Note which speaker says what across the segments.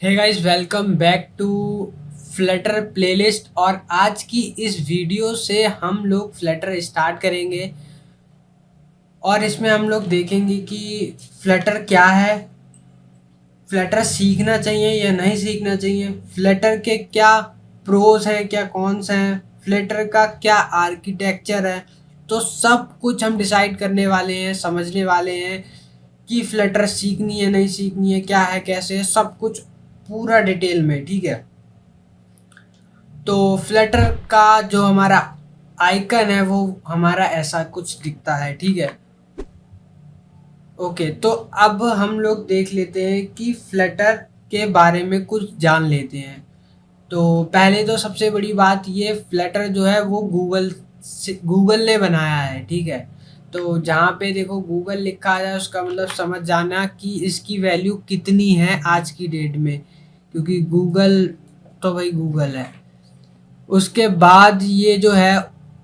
Speaker 1: Hey guys, welcome back to Flutter playlist. और आज की इस वीडियो से हम लोग फ्लटर स्टार्ट करेंगे और इसमें हम लोग देखेंगे कि फ्लटर क्या है, फ्लटर सीखना चाहिए या नहीं सीखना चाहिए, फ्लटर के क्या प्रोज हैं, क्या कॉन्स हैं, फ्लटर का क्या आर्किटेक्चर है। तो सब कुछ हम डिसाइड करने वाले हैं, समझने वाले हैं कि फ्लटर सीखनी है नहीं सीखनी है, क्या है कैसे है, सब कुछ पूरा डिटेल में। ठीक है, तो फ्लटर का जो हमारा आइकन है वो हमारा ऐसा कुछ दिखता है। ठीक है, ओके। तो अब हम लोग देख लेते हैं कि फ्लटर के बारे में कुछ जान लेते हैं। तो पहले तो सबसे बड़ी बात ये, फ्लटर जो है वो गूगल ने बनाया है। ठीक है, तो जहाँ पे देखो गूगल लिखा है उसका मतलब समझ जाना कि इसकी वैल्यू कितनी है आज की डेट में, क्योंकि गूगल तो भाई गूगल है। उसके बाद ये जो है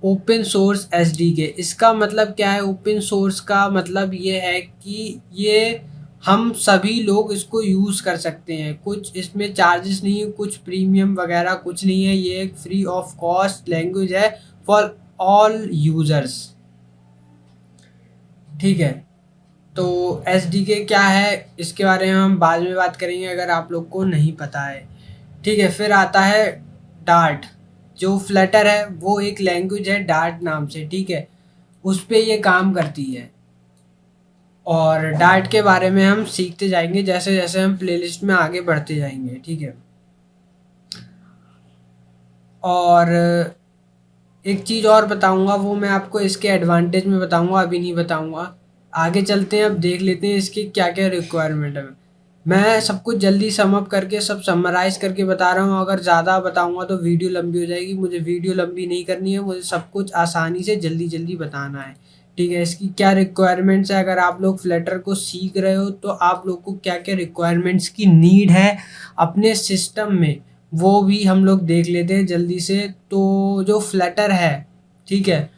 Speaker 1: ओपन सोर्स एसडीके, इसका मतलब क्या है? ओपन सोर्स का मतलब ये है कि ये हम सभी लोग इसको यूज़ कर सकते हैं, कुछ इसमें चार्जेस नहीं है, कुछ प्रीमियम वगैरह कुछ नहीं है। ये एक फ्री ऑफ कॉस्ट लैंग्वेज है फॉर ऑल यूज़र्स। ठीक है, तो एसडीके क्या है इसके बारे में हम बाद में बात करेंगे अगर आप लोग को नहीं पता है। ठीक है, फिर आता है डार्ट। जो फ्लटर है वो एक लैंग्वेज है डार्ट नाम से। ठीक है, उस पे ये काम करती है और डार्ट के बारे में हम सीखते जाएंगे जैसे जैसे हम प्लेलिस्ट में आगे बढ़ते जाएंगे। ठीक है, और एक चीज़ और बताऊंगा, वो मैं आपको इसके एडवांटेज में बताऊंगा, अभी नहीं बताऊंगा। आगे चलते हैं, अब देख लेते हैं इसकी क्या क्या रिक्वायरमेंट है। मैं सब कुछ जल्दी सम अप करके सब समराइज करके बता रहा हूँ, अगर ज़्यादा बताऊंगा तो वीडियो लंबी हो जाएगी। मुझे वीडियो लंबी नहीं करनी है, मुझे सब कुछ आसानी से जल्दी जल्दी बताना है। ठीक है, इसकी क्या रिक्वायरमेंट्स है, अगर आप लोग फ्लटर को सीख रहे हो तो आप लोग को क्या क्या रिक्वायरमेंट्स की नीड है अपने सिस्टम में, वो भी हम लोग देख लेते हैं जल्दी से। तो जो फ्लटर है, ठीक है,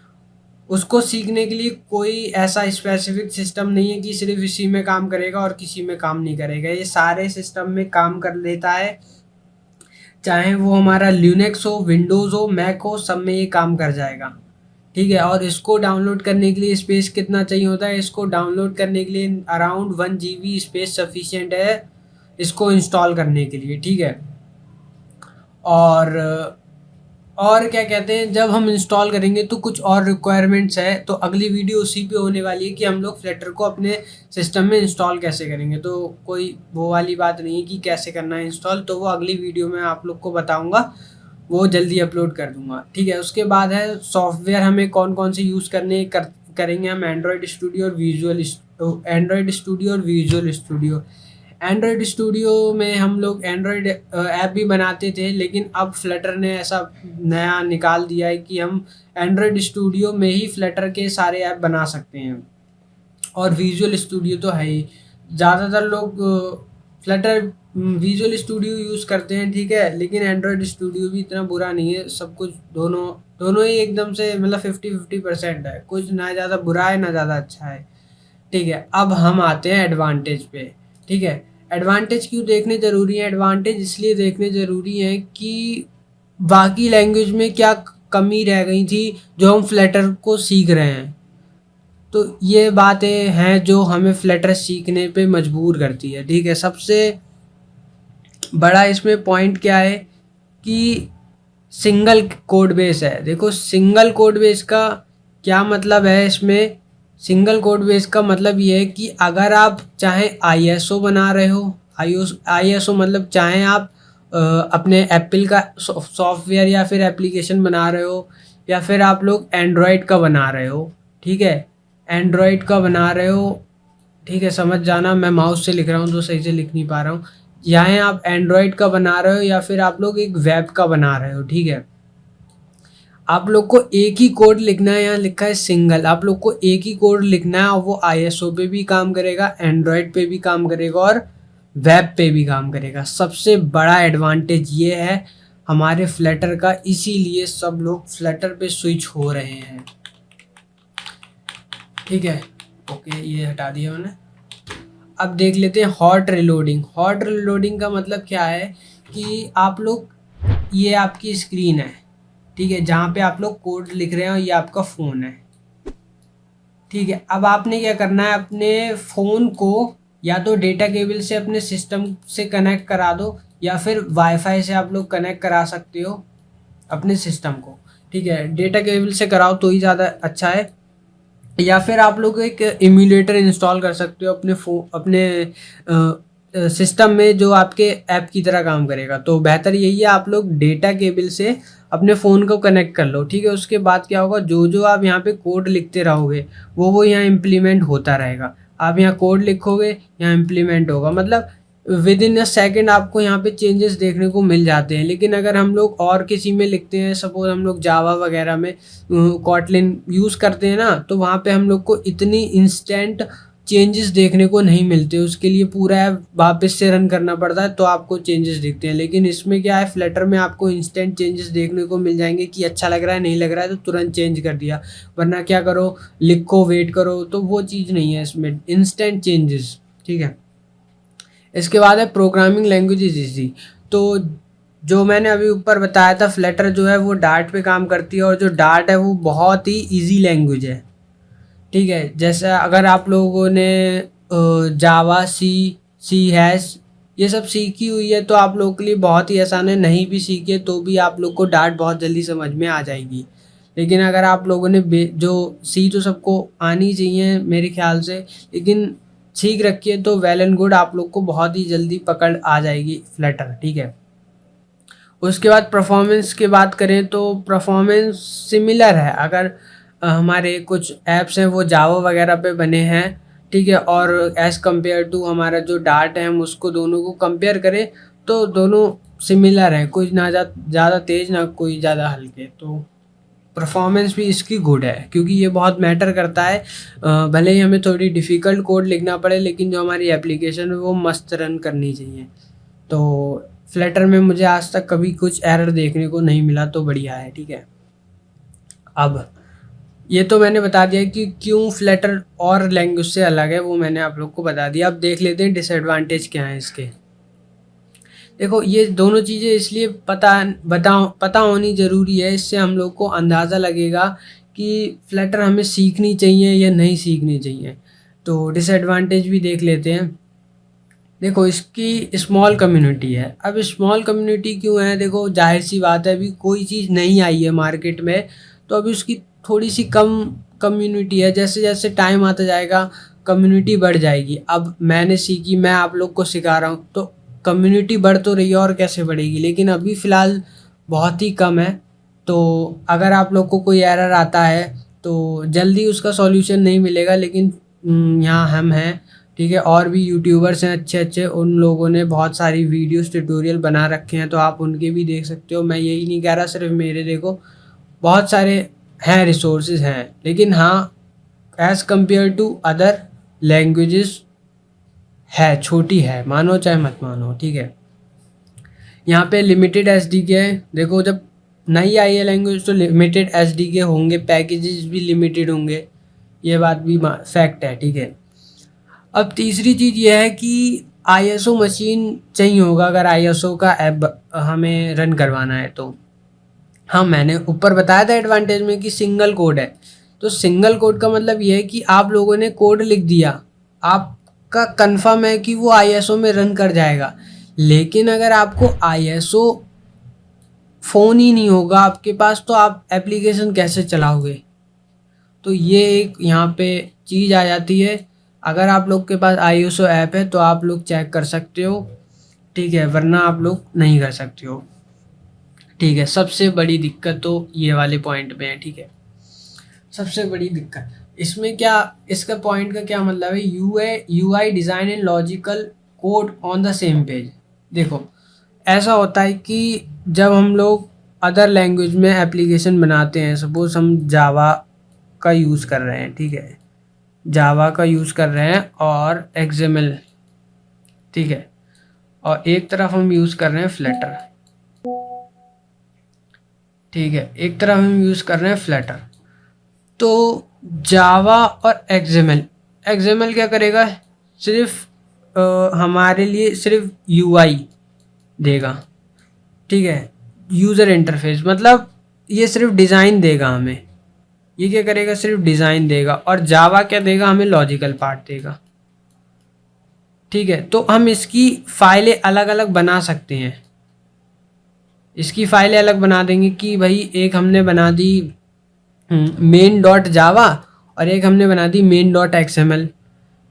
Speaker 1: उसको सीखने के लिए कोई ऐसा स्पेसिफिक सिस्टम नहीं है कि सिर्फ इसी में काम करेगा और किसी में काम नहीं करेगा। ये सारे सिस्टम में काम कर लेता है, चाहे वो हमारा लिनक्स हो, विंडोज़ हो, मैक हो, सब में ये काम कर जाएगा। ठीक है, और इसको डाउनलोड करने के लिए स्पेस कितना चाहिए होता है? इसको डाउनलोड करने के लिए अराउंड 1 GB स्पेस सफिशिएंट है इसको इंस्टॉल करने के लिए। ठीक है, और क्या कहते हैं, जब हम इंस्टॉल करेंगे तो कुछ और रिक्वायरमेंट्स है, तो अगली वीडियो उसी पे होने वाली है कि हम लोग फ्लटर को अपने सिस्टम में इंस्टॉल कैसे करेंगे। तो कोई वो वाली बात नहीं है कि कैसे करना है इंस्टॉल, तो वो अगली वीडियो में आप लोग को बताऊंगा, वो जल्दी अपलोड कर दूंगा। ठीक है, उसके बाद है सॉफ्टवेयर हमें कौन कौन से यूज़ करेंगे हम। एंड्रॉयड स्टूडियो और विजुअल स्टूडियो। एंड्रॉयड स्टूडियो में हम लोग एंड्रॉयड ऐप भी बनाते थे, लेकिन अब फ्लटर ने ऐसा नया निकाल दिया है कि हम एंड्रॉयड स्टूडियो में ही फ्लटर के सारे ऐप बना सकते हैं। और विजुअल स्टूडियो तो है ही, ज़्यादातर लोग फ्लटर विजुअल स्टूडियो यूज़ करते हैं। ठीक है, लेकिन एंड्रॉयड स्टूडियो भी इतना बुरा नहीं है, सब कुछ दोनों दोनों ही एकदम से मतलब 50-50% है, कुछ ना ज़्यादा बुरा है ना ज़्यादा अच्छा है। ठीक है, अब हम आते हैं एडवांटेज पे। ठीक है, एडवांटेज क्यों देखने ज़रूरी है? एडवांटेज इसलिए देखने ज़रूरी है कि बाकी लैंग्वेज में क्या कमी रह गई थी जो हम फ्लटर को सीख रहे हैं। तो ये बातें हैं जो हमें फ्लटर सीखने पे मजबूर करती है। ठीक है, सबसे बड़ा इसमें पॉइंट क्या है कि सिंगल कोड बेस है। देखो, सिंगल कोड बेस का क्या मतलब है इसमें? सिंगल कोड बेस का मतलब ये है कि अगर आप चाहे आईएसओ बना रहे हो, आईएसओ मतलब चाहे आप अपने एप्पल का सॉफ्टवेयर या फिर एप्लीकेशन बना रहे हो, या फिर आप लोग एंड्रॉयड का बना रहे हो। ठीक है, एंड्रॉयड का बना रहे हो। ठीक है, समझ जाना, मैं माउस से लिख रहा हूँ तो सही से लिख नहीं पा रहा हूँ। यहाँ आप एंड्रॉयड का बना रहे हो या फिर आप लोग एक वेब का बना रहे हो। ठीक है, आप लोग को एक ही कोड लिखना है, यहाँ लिखा है सिंगल, आप लोग को एक ही कोड लिखना है और वो आईएसओ पे भी काम करेगा, एंड्रॉयड पे भी काम करेगा और वेब पे भी काम करेगा। सबसे बड़ा एडवांटेज ये है हमारे फ्लटर का, इसीलिए सब लोग फ्लटर पे स्विच हो रहे हैं। ठीक है, ओके, ये हटा दिया मैंने। अब देख लेते हैं हॉट रीलोडिंग। हॉट रीलोडिंग का मतलब क्या है कि आप लोग, ये आपकी स्क्रीन है, ठीक है, जहाँ पे आप लोग कोड लिख रहे हैं और ये आपका फ़ोन है, ठीक है। अब आपने क्या करना है, अपने फ़ोन को या तो डेटा केबल से अपने सिस्टम से कनेक्ट करा दो, या फिर वाईफाई से आप लोग कनेक्ट करा सकते हो अपने सिस्टम को, ठीक है। डेटा केबल से कराओ तो ही ज़्यादा अच्छा है, या फिर आप लोग एक इम्यूलेटर इंस्टॉल कर सकते हो अपने सिस्टम में, जो आपके ऐप की तरह काम करेगा। तो बेहतर यही है आप लोग डेटा केबल से अपने फ़ोन को कनेक्ट कर लो, ठीक है। उसके बाद क्या होगा, जो जो आप यहाँ पे कोड लिखते रहोगे वो यहाँ इम्प्लीमेंट होता रहेगा। आप यहाँ कोड लिखोगे, यहाँ इम्प्लीमेंट होगा, मतलब विद इन अ सेकेंड आपको यहाँ पे चेंजेस देखने को मिल जाते हैं। लेकिन अगर हम लोग और किसी में लिखते हैं, सपोज हम लोग जावा वगैरह में कॉटलिन यूज़ करते हैं ना, तो वहाँ पे हम लोग को इतनी इंस्टेंट चेंजेस देखने को नहीं मिलते। उसके लिए पूरा ऐप वापस से रन करना पड़ता है तो आपको चेंजेस दिखते हैं। लेकिन इसमें क्या है, फ्लटर में आपको इंस्टेंट चेंजेस देखने को मिल जाएंगे कि अच्छा लग रहा है, नहीं लग रहा है तो तुरंत चेंज कर दिया। वरना क्या करो, लिखो, वेट करो, तो वो चीज़ नहीं है इसमें, इंस्टेंट चेंजेस, ठीक है। इसके बाद है प्रोग्रामिंग लैंग्वेजेस इजी। तो जो मैंने अभी ऊपर बताया था, फ्लटर जो है वो डार्ट पे काम करती है, और जो डार्ट है वो बहुत ही इजी लैंग्वेज है, ठीक है। जैसे अगर आप लोगों ने जावा, सी हैश ये सब सीखी हुई है तो आप लोगों के लिए बहुत ही आसान है। नहीं भी सीखे तो भी आप लोग को डार्ट बहुत जल्दी समझ में आ जाएगी। लेकिन अगर आप लोगों ने जो सी तो सबको आनी चाहिए मेरे ख्याल से, लेकिन सीख रखी है तो वेल एंड गुड, आप लोग को बहुत ही जल्दी पकड़ आ जाएगी फ्लटर, ठीक है। उसके बाद परफॉर्मेंस की बात करें तो परफॉर्मेंस सिमिलर है। अगर हमारे कुछ ऐप्स हैं वो जावा वगैरह पे बने हैं, ठीक है, और एज़ कम्पेयर टू हमारा जो डार्ट है, हम उसको दोनों को कंपेयर करें तो दोनों सिमिलर हैं, कोई ना ज़्यादा तेज़ ना कोई ज़्यादा हल्के। तो परफॉर्मेंस भी इसकी गुड है, क्योंकि ये बहुत मैटर करता है। भले ही हमें थोड़ी डिफ़िकल्ट कोड लिखना पड़े, लेकिन जो हमारी एप्लीकेशन है वो मस्त रन करनी चाहिए। तो फ्लटर में मुझे आज तक कभी कुछ एरर देखने को नहीं मिला, तो बढ़िया है, ठीक है। अब ये तो मैंने बता दिया कि क्यों फ्लटर और लैंग्वेज से अलग है, वो मैंने आप लोग को बता दिया। अब देख लेते हैं डिसएडवांटेज क्या है इसके। देखो, ये दोनों चीज़ें इसलिए पता होनी ज़रूरी है, इससे हम लोग को अंदाज़ा लगेगा कि फ्लटर हमें सीखनी चाहिए या नहीं सीखनी चाहिए। तो डिसएडवांटेज भी देख लेते हैं। देखो, इसकी स्मॉल कम्युनिटी है। अब स्मॉल कम्युनिटी क्यों है, देखो जाहिर सी बात है, अभी कोई चीज़ नहीं आई है मार्केट में, तो अभी उसकी थोड़ी सी कम कम्युनिटी है। जैसे जैसे टाइम आता जाएगा कम्युनिटी बढ़ जाएगी। अब मैंने सीखी, मैं आप लोग को सिखा रहा हूँ, तो कम्युनिटी बढ़ तो रही है, और कैसे बढ़ेगी, लेकिन अभी फ़िलहाल बहुत ही कम है। तो अगर आप लोग को कोई एरर आता है तो जल्दी उसका सॉल्यूशन नहीं मिलेगा, लेकिन यहाँ हम हैं, ठीक है, और भी यूट्यूबर्स हैं अच्छे अच्छे, उन लोगों ने बहुत सारी वीडियोस ट्यूटोरियल बना रखे हैं, तो आप उनके भी देख सकते हो। मैं यही नहीं कह रहा सिर्फ मेरे, देखो बहुत सारे हैं, रिसोर्सेज हैं। लेकिन हाँ, as compare to other languages है, छोटी है, मानो चाहे मत मानो, ठीक है। यहाँ पे लिमिटेड एसडीके है। देखो, जब नई आई है लैंग्वेज तो लिमिटेड एसडीके होंगे, पैकेजेस भी लिमिटेड होंगे, ये बात भी फैक्ट है, ठीक है। अब तीसरी चीज़ ये है कि आईएसओ मशीन चाहिए होगा अगर आईएसओ का ऐप हमें रन करवाना है तो। हाँ, मैंने ऊपर बताया था एडवांटेज में कि सिंगल कोड है। तो सिंगल कोड का मतलब ये है कि आप लोगों ने कोड लिख दिया, आपका कंफर्म है कि वो आईएसओ में रन कर जाएगा। लेकिन अगर आपको आईएसओ फ़ोन ही नहीं होगा आपके पास, तो आप एप्लीकेशन कैसे चलाओगे। तो ये एक यहाँ पे चीज़ आ जाती है। अगर आप लोग के पास आईएसओ ऐप है तो आप लोग चेक कर सकते हो, ठीक है, वरना आप लोग नहीं कर सकते हो, ठीक है। सबसे बड़ी दिक्कत तो ये वाले पॉइंट में है, ठीक है। सबसे बड़ी दिक्कत इसमें क्या, इसका पॉइंट का क्या मतलब है, UI design and logical code on the same page. देखो, ऐसा होता है कि जब हम लोग अदर लैंग्वेज में एप्लीकेशन बनाते हैं, सपोज हम जावा का यूज़ कर रहे हैं, ठीक है, जावा का यूज़ कर रहे हैं और एक्सएमएल, ठीक है, और एक तरफ हम यूज़ कर रहे हैं फ्लटर, ठीक है, एक तरफ हम यूज़ कर रहे हैं फ्लटर। तो जावा और एक्सएमएल क्या करेगा, सिर्फ हमारे लिए सिर्फ यूआई देगा, ठीक है, यूज़र इंटरफेस, मतलब ये सिर्फ डिज़ाइन देगा हमें। ये क्या करेगा, सिर्फ डिज़ाइन देगा। और जावा क्या देगा हमें, लॉजिकल पार्ट देगा, ठीक है। तो हम इसकी फाइलें अलग अलग बना सकते हैं, इसकी फाइलें अलग बना देंगे कि भाई एक हमने बना दी मेन डॉट जावा और एक हमने बना दी मेन डॉट एक्सएमएल।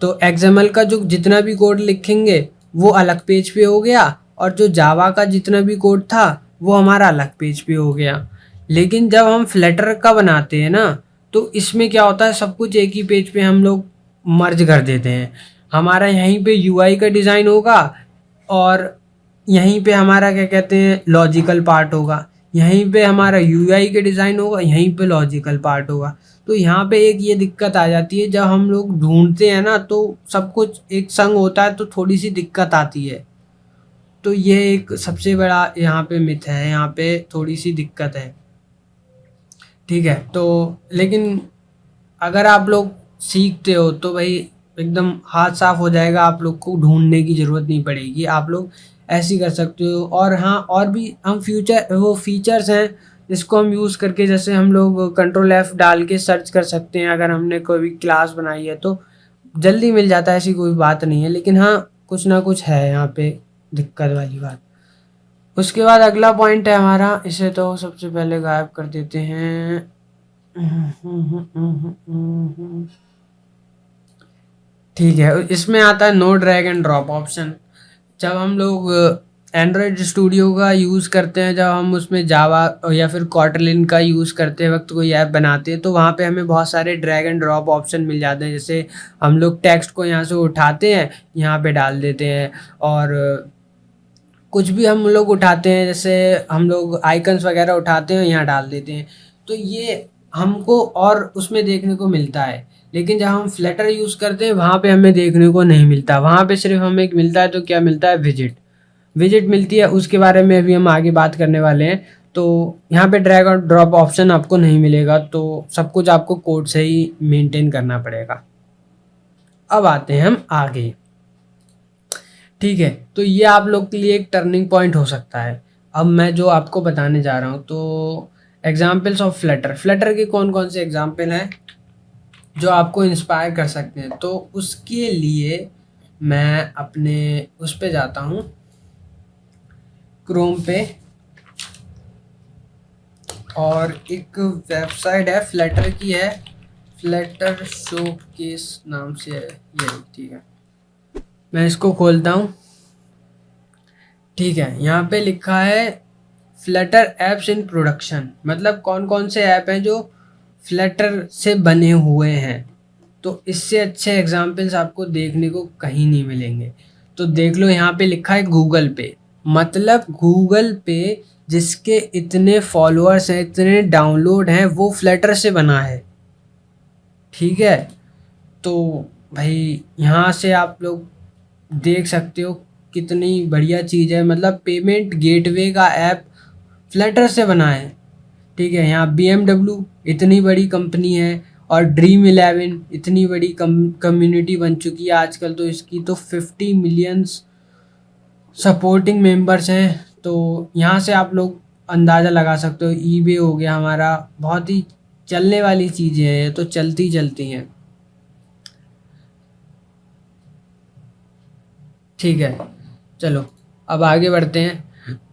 Speaker 1: तो एक्सएमएल का जो जितना भी कोड लिखेंगे वो अलग पेज पे हो गया, और जो जावा का जितना भी कोड था वो हमारा अलग पेज पे हो गया। लेकिन जब हम फ्लटर का बनाते हैं ना, तो इसमें क्या होता है, सब कुछ एक ही पेज पे हम लोग मर्ज कर देते हैं। हमारा यहीं पे यूआई का डिज़ाइन होगा, और यहीं पे हमारा क्या कहते हैं, लॉजिकल पार्ट होगा। यहीं पे हमारा यूआई के डिज़ाइन होगा, यहीं पे लॉजिकल पार्ट होगा। तो यहाँ पे एक ये दिक्कत आ जाती है, जब हम लोग ढूंढते हैं ना तो सब कुछ एक संग होता है तो थोड़ी सी दिक्कत आती है। तो ये एक सबसे बड़ा यहाँ पे मिथ है, यहाँ पे थोड़ी सी दिक्कत है, ठीक है। तो लेकिन अगर आप लोग सीखते हो तो भाई एकदम हाथ साफ हो जाएगा, आप लोग को ढूंढने की ज़रूरत नहीं पड़ेगी, आप लोग ऐसे ही कर सकते हो। और हाँ, और भी हम वो फीचर्स हैं जिसको हम यूज़ करके, जैसे हम लोग कंट्रोल F डाल के सर्च कर सकते हैं। अगर हमने कोई भी क्लास बनाई है तो जल्दी मिल जाता है, ऐसी कोई बात नहीं है। लेकिन हाँ, कुछ ना कुछ है यहाँ पे दिक्कत वाली बात। उसके बाद अगला पॉइंट है हमारा, इसे तो सबसे पहले गायब कर देते हैं। ठीक है, इसमें आता है no drag and drop option. जब हम लोग एंड्रॉयड स्टूडियो का यूज़ करते हैं, जब हम उसमें जावा या फिर कॉटलिन का यूज़ करते वक्त कोई ऐप बनाते हैं, तो वहाँ पे हमें बहुत सारे ड्रैग एंड ड्रॉप ऑप्शन मिल जाते हैं। जैसे हम लोग टेक्स्ट को यहाँ से उठाते हैं, यहाँ पे डाल देते हैं, और कुछ भी हम लोग उठाते हैं, जैसे हम लोग आइकन्स वगैरह उठाते हैं, यहाँ डाल देते हैं। तो ये हमको और उसमें देखने को मिलता है। लेकिन जब हम फ्लटर यूज़ करते हैं वहाँ पे हमें देखने को नहीं मिलता, वहाँ पे सिर्फ हमें मिलता है तो क्या मिलता है, विजिट मिलती है। उसके बारे में अभी हम आगे बात करने वाले हैं। तो यहाँ पे ड्रैग और ड्रॉप ऑप्शन आपको नहीं मिलेगा, तो सब कुछ आपको कोड से ही मेंटेन करना पड़ेगा। अब आते हैं हम आगे, ठीक है। तो ये आप लोग के लिए एक टर्निंग पॉइंट हो सकता है। अब मैं जो आपको बताने जा रहा हूँ, तो एग्जाम्पल्स ऑफ फ्लटर के कौन कौन से एग्जाम्पल हैं जो आपको इंस्पायर कर सकते हैं। तो उसके लिए मैं अपने उस पे जाता हूँ, क्रोम पे, और एक वेबसाइट है फ्लटर की है, फ्लटर शोकेस नाम से है ये, ठीक है। मैं इसको खोलता हूँ, ठीक है। यहाँ पे लिखा है फ्लटर एप्स इन प्रोडक्शन, मतलब कौन कौन से ऐप हैं जो फ्लटर से बने हुए हैं। तो इससे अच्छे एग्जाम्पल्स आपको देखने को कहीं नहीं मिलेंगे। तो देख लो, यहाँ पे लिखा है गूगल पे, मतलब गूगल पे जिसके इतने फॉलोअर्स हैं, इतने डाउनलोड हैं, वो फ्लटर से बना है, ठीक है। तो भाई यहाँ से आप लोग देख सकते हो कितनी बढ़िया चीज़ है, मतलब पेमेंट गेटवे का ऐप फ्लटर से बना है, ठीक है। यहाँ BMW इतनी बड़ी कंपनी है, और Dream11 इतनी बड़ी कम्युनिटी बन चुकी है आजकल, तो इसकी तो 50 मिलियंस सपोर्टिंग मेंबर्स हैं। तो यहाँ से आप लोग अंदाज़ा लगा सकते हो। eBay हो गया हमारा, बहुत ही चलने वाली चीज़ें हैं, तो चलती हैं, ठीक है। चलो अब आगे बढ़ते हैं।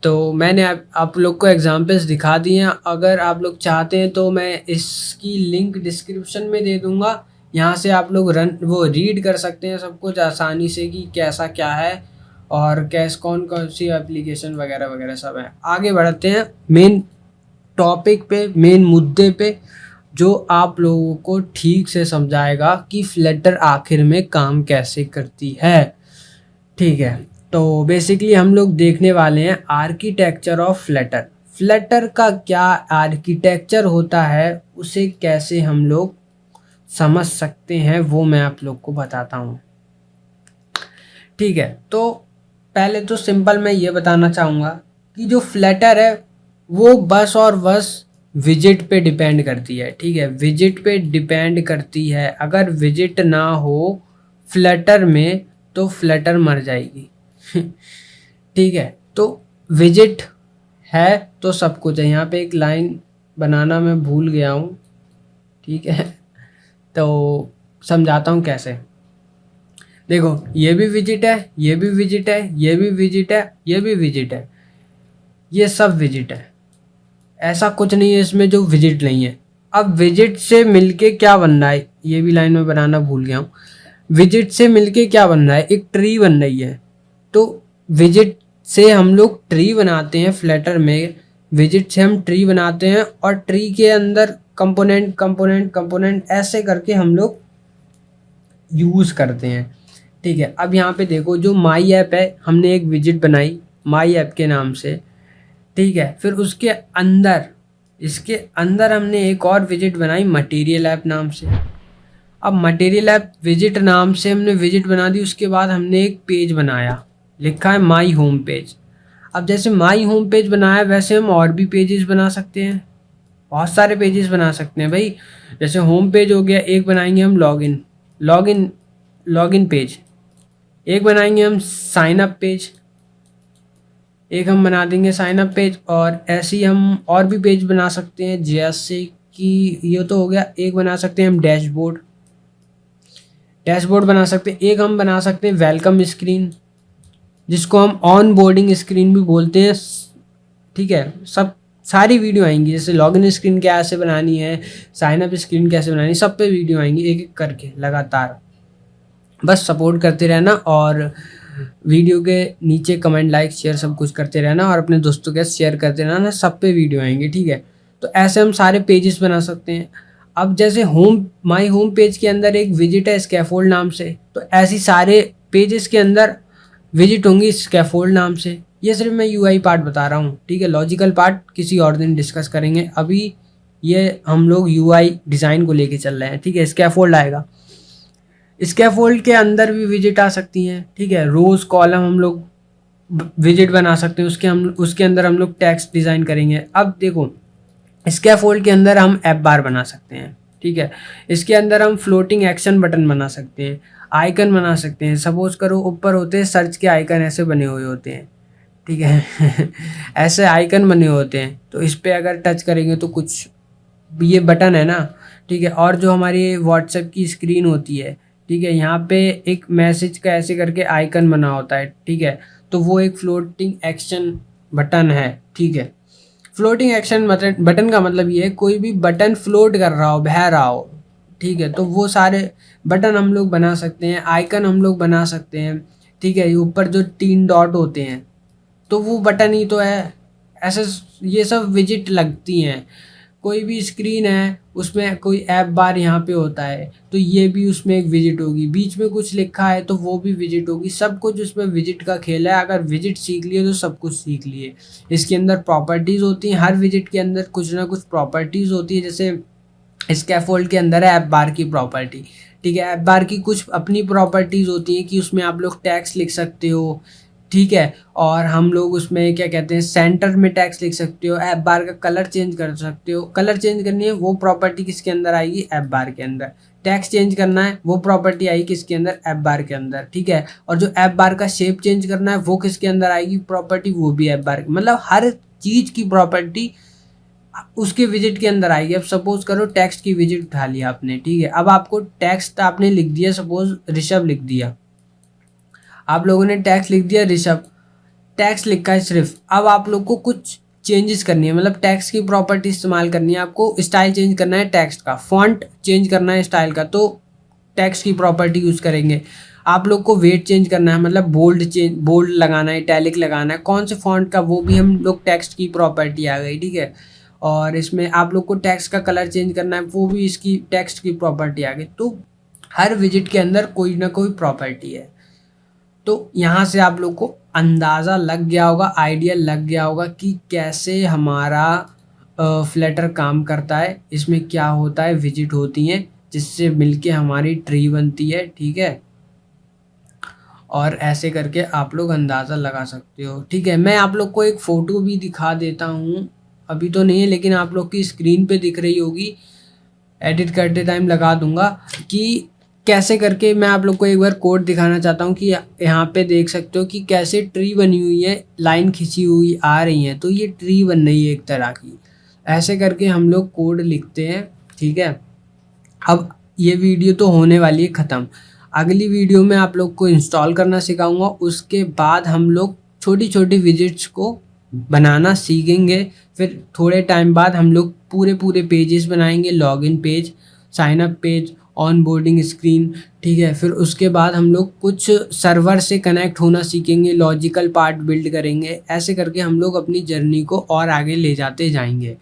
Speaker 1: तो मैंने आप लोग को एग्जांपल्स दिखा दिए हैं। अगर आप लोग चाहते हैं तो मैं इसकी लिंक डिस्क्रिप्शन में दे दूंगा, यहाँ से आप लोग रीड कर सकते हैं सब कुछ आसानी से कि कैसा क्या है, और कौन कौन सी एप्लीकेशन वगैरह वगैरह सब है। आगे बढ़ते हैं मेन टॉपिक पे, मेन मुद्दे पे, जो आप लोगों को ठीक से समझाएगा कि फ्लटर आखिर में काम कैसे करती है, ठीक है। तो बेसिकली हम लोग देखने वाले हैं आर्किटेक्चर ऑफ फ्लटर। फ्लटर का क्या आर्किटेक्चर होता है, उसे कैसे हम लोग समझ सकते हैं, वो मैं आप लोग को बताता हूँ, ठीक है। तो पहले तो सिंपल मैं ये बताना चाहूँगा कि जो फ्लटर है वो बस और बस विजिट पे डिपेंड करती है, ठीक है। विजिट पे डिपेंड करती है। अगर विजिट ना हो फ्लटर में तो फ्लटर मर जाएगी। ठीक है, तो विजिट है तो सब कुछ है। यहाँ पे एक लाइन बनाना मैं भूल गया हूँ, ठीक है, तो समझाता हूँ कैसे। देखो, ये भी विजिट है, ये भी विजिट है, ये भी विजिट है, ये भी विजिट है, ये सब विजिट है। ऐसा कुछ नहीं है इसमें जो विजिट नहीं है। अब विजिट से मिलके क्या बन रहा है, ये भी लाइन में बनाना भूल गया हूँ। विजिट से मिलके क्या बन रहा है, एक ट्री बन रही है। तो विजिट से हम लोग ट्री बनाते हैं फ्लटर में, विजिट से हम ट्री बनाते हैं और ट्री के अंदर कंपोनेंट कंपोनेंट कंपोनेंट ऐसे करके हम लोग यूज़ करते हैं। ठीक है, अब यहाँ पे देखो, जो माई ऐप है, हमने एक विजिट बनाई माई ऐप के नाम से। ठीक है, फिर उसके अंदर, इसके अंदर हमने एक और विजिट बनाई मटेरियल ऐप नाम से। अब मटेरियल ऐप विजिट नाम से हमने विजिट बना दी, उसके बाद हमने एक पेज बनाया, लिखा है माई होम पेज। अब जैसे माई होम पेज बनाया वैसे हम और भी पेजेस बना सकते हैं, बहुत सारे पेजेस बना सकते हैं भाई। जैसे होम पेज हो गया, एक बनाएंगे हम लॉगिन पेज, एक बनाएंगे हम साइन अप पेज, एक हम बना देंगे साइन अप पेज, और ऐसे ही हम और भी पेज बना सकते हैं। जैसे कि ये तो हो गया, एक बना सकते हैं हम डैशबोर्ड बना सकते हैं। एक हम बना सकते हैं वेलकम स्क्रीन, जिसको हम ऑन बोर्डिंग स्क्रीन भी बोलते हैं। ठीक है, सब सारी वीडियो आएंगी, जैसे लॉगिन स्क्रीन कैसे बनानी है, साइन अप स्क्रीन कैसे बनानी है, सब पे वीडियो आएंगी एक एक करके लगातार। बस सपोर्ट करते रहना और वीडियो के नीचे कमेंट, लाइक, शेयर सब कुछ करते रहना और अपने दोस्तों के साथ शेयर करते रहना, सब पे वीडियो आएंगे। ठीक है, तो ऐसे हम सारे पेजेस बना सकते हैं। अब जैसे माई होम पेज के अंदर एक विजिट है स्कैफोल्ड नाम से, तो ऐसी सारे पेजेस के अंदर विजिट होंगी स्कैफोल्ड नाम से। ये सिर्फ मैं यूआई पार्ट बता रहा हूँ, ठीक है, लॉजिकल पार्ट किसी और दिन डिस्कस करेंगे। अभी ये हम लोग यूआई डिज़ाइन को लेके चल रहे हैं। ठीक है, स्कैफोल्ड आएगा, स्कैफोल्ड के अंदर भी विजिट आ सकती हैं। ठीक है, रोज़ कॉलम हम लोग विजिट बना सकते हैं, उसके अंदर हम लोग टेक्स्ट डिज़ाइन करेंगे। अब देखो, स्कैफोल्ड के अंदर हम ऐप बार बना सकते हैं। ठीक है, इसके अंदर हम फ्लोटिंग एक्शन बटन बना सकते हैं, आइकन बना सकते हैं। सपोज करो ऊपर होते हैं सर्च के आइकन, ऐसे बने हुए होते हैं। ठीक है ऐसे आइकन बने होते हैं, तो इस पर अगर टच करेंगे तो कुछ, ये बटन है ना। ठीक है, और जो हमारी व्हाट्सएप की स्क्रीन होती है, ठीक है, यहाँ पे एक मैसेज का ऐसे करके आइकन बना होता है। ठीक है, तो वो एक फ्लोटिंग एक्शन बटन है। ठीक है, फ्लोटिंग एक्शन बटन का मतलब ये है, कोई भी बटन फ्लोट कर रहा हो, बह रहा हो। ठीक है, तो वो सारे बटन हम लोग बना सकते हैं, आइकन हम लोग बना सकते हैं। ठीक है, ऊपर जो 3 डॉट होते हैं तो वो बटन ही तो है। ऐसे ये सब विजिट लगती हैं। कोई भी स्क्रीन है उसमें कोई ऐप बार यहाँ पे होता है, तो ये भी उसमें एक विजिट होगी। बीच में कुछ लिखा है तो वो भी विजिट होगी। सब कुछ उसमें विजिट का खेल है। अगर विजिट सीख लिए तो सब कुछ सीख लिए। इसके अंदर प्रॉपर्टीज़ होती हैं, हर विजिट के अंदर कुछ ना कुछ प्रॉपर्टीज़ होती है। जैसे स्कैफोल्ड के अंदर है ऐप बार की प्रॉपर्टी। ठीक है, ऐप बार की कुछ अपनी प्रॉपर्टीज़ होती हैं कि उसमें आप लोग टैक्स लिख सकते हो। ठीक है, और हम लोग उसमें क्या कहते हैं, सेंटर में टैक्स लिख सकते हो। ऐप बार का कलर चेंज कर सकते हो। कलर चेंज करनी है वो प्रॉपर्टी किसके अंदर आएगी, ऐप बार के अंदर। टैक्स चेंज करना है वो प्रॉपर्टी आएगी किसके अंदर, ऐप बार के अंदर। ठीक है, और जो ऐप बार का शेप चेंज करना है वो किसके अंदर आएगी प्रॉपर्टी, वो भी ऐप बार। मतलब हर चीज़ की प्रॉपर्टी उसके विजिट के अंदर आएगी। अब सपोज करो टेक्स्ट की विजिट उठा लिया आपने। ठीक है, अब आपको टेक्स्ट आपने लिख दिया, सपोज ऋषभ लिख दिया, आप लोगों ने टैक्स लिख दिया ऋषभ, टैक्स लिखा है सिर्फ। अब आप लोग को कुछ चेंजेस करनी है, मतलब टैक्स की प्रॉपर्टी इस्तेमाल करनी है। आपको स्टाइल चेंज करना है टेक्स्ट का, फॉन्ट चेंज करना है स्टाइल का, तो टैक्स की प्रॉपर्टी यूज़ करेंगे। आप लोग को वेट चेंज करना है, मतलब बोल्ड लगाना है, इटैलिक लगाना है, कौन से फॉन्ट का, वो भी हम लोग टेक्स्ट की प्रॉपर्टी आ गई। ठीक है, और इसमें आप लोग को टैक्स का कलर चेंज करना है, वो भी इसकी टेक्स्ट की प्रॉपर्टी आ गई। तो हर विजिट के अंदर कोई ना कोई प्रॉपर्टी है। तो यहाँ से आप लोग को अंदाज़ा लग गया होगा, आइडिया लग गया होगा कि कैसे हमारा फ्लटर काम करता है। इसमें क्या होता है, विजिट होती हैं जिससे मिलके हमारी ट्री बनती है। ठीक है, और ऐसे करके आप लोग अंदाज़ा लगा सकते हो। ठीक है, मैं आप लोग को एक फ़ोटो भी दिखा देता हूँ, अभी तो नहीं है लेकिन आप लोग की स्क्रीन पे दिख रही होगी, एडिट करते टाइम लगा दूंगा, कि कैसे करके मैं आप लोग को एक बार कोड दिखाना चाहता हूँ कि यहाँ पे देख सकते हो कि कैसे ट्री बनी हुई है, लाइन खिंची हुई आ रही है, तो ये ट्री बन रही है एक तरह की। ऐसे करके हम लोग कोड लिखते हैं, ठीक है। अब ये वीडियो तो होने वाली है ख़त्म। अगली वीडियो में आप लोग को इंस्टॉल करना सिखाऊंगा, उसके बाद हम लोग छोटी छोटी विजिट्स को बनाना सीखेंगे। फिर थोड़े टाइम बाद हम लोग पूरे पेजेस बनाएंगे, login page, sign up page, onboarding screen, ठीक है। फिर उसके बाद हम लोग कुछ सर्वर से कनेक्ट होना सीखेंगे, लॉजिकल पार्ट बिल्ड करेंगे। ऐसे करके हम लोग अपनी जर्नी को और आगे ले जाते जाएंगे,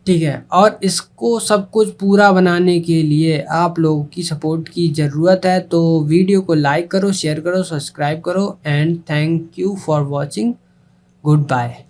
Speaker 1: ठीक है। और इसको सब कुछ पूरा बनाने के लिए आप लोगों की सपोर्ट की ज़रूरत है। तो वीडियो को लाइक करो, शेयर करो, सब्सक्राइब करो and thank you for watching. Good bye.